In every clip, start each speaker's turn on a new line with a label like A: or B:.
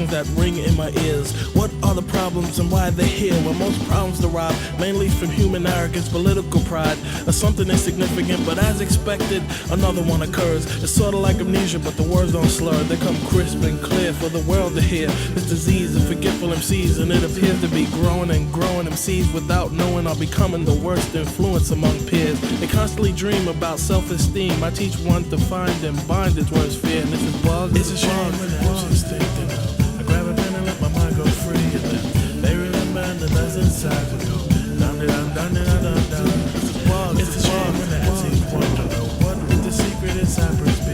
A: That ring in my ears. What are the problems and why they're here? Well, most problems derive mainly from human arrogance, political pride, or something insignificant, but as expected, another one occurs. It's sort of like amnesia, but the words don't slur. They come crisp and clear for the world to hear. This disease of forgetful MCs, and it appears to be growing and growing MCs without knowing are becoming the worst influence among peers. They constantly dream about self-esteem. I teach one to find and bind its worst fear, and this is bug. It's a shame when the MCs think they know. Grab a pen and let my mind go free, and then they remember and the best inside will go down, down, down, down, down, down. It's a shame when the MCs want to know what is the secret inside Prince B.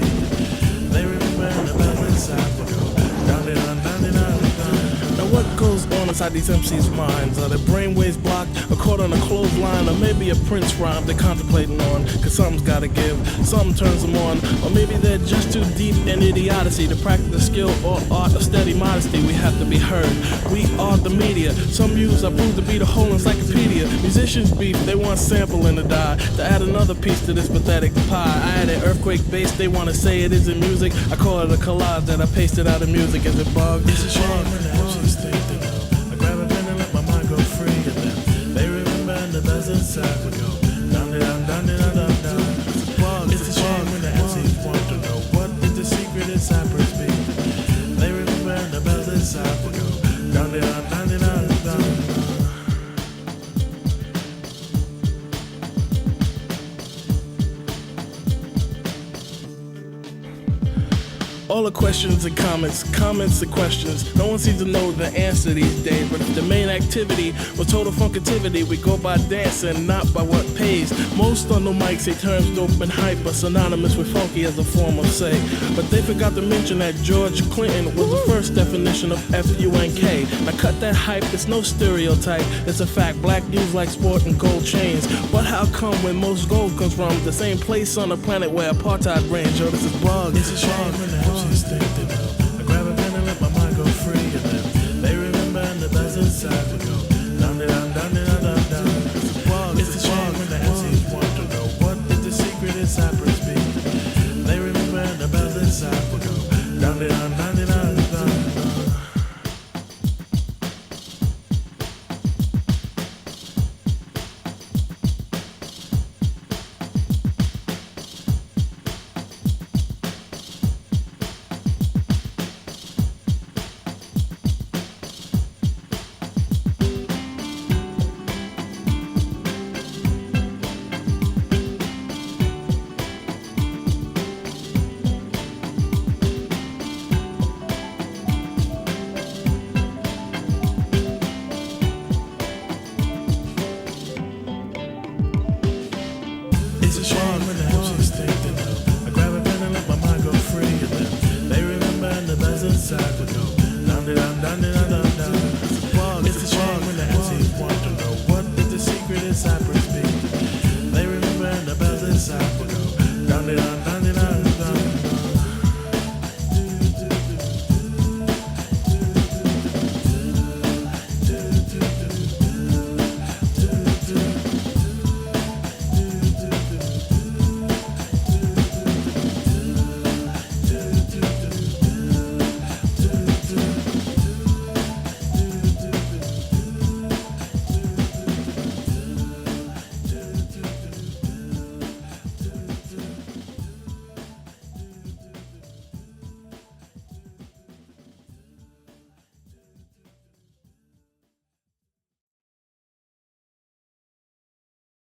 A: They remember and the best inside will go down, down, down, down, down. Now what goes on inside these MCs' minds? Are their brainwaves blocked or caught on a clothesline, or maybe a Prince rhyme they're contemplating on? Cause something's gotta give, something turns them on, or maybe they're just too deep in idiocy to practice the skill or art of steady modesty. We have to be heard. We are the media. Some views are proved to be the whole encyclopedia. Musicians beef, they want sampling to die. To add another piece to this pathetic pie, I add an earthquake bass, they wanna say it isn't music. I call it a collage that I pasted out of music. Is it bug? It's a shame when the MCs think they know. I grab a pen and let my mind go free, and then they remember and the best inside will go down, down, down, down, down, down. It's a shame when the MCs want to know what is the secret inside Prince B. They remember and the best inside will go down, down, down, down, down. All the questions and comments and questions. No one seems to know the answer these days. But if the main activity was total funkativity, we go by dancing, not by what pays. Most on the mic say terms dope and hype are synonymous with funky as a form of say. But they forgot to mention that George Clinton was the first definition of F-U-N-K. Now cut that hype, it's no stereotype. It's a fact, black dudes like sport and gold chains. But how come when most gold comes from the same place on the planet where apartheid reigns? Yo, this is bug. It's a shame when the MCs think they know. I grab a pen and let my mind go free, and then they remember and the best inside will go down, down, down, down, down, down. It's a shame when the MCs want to know what is the secret inside Prince B. They remember and the best inside will go down, down.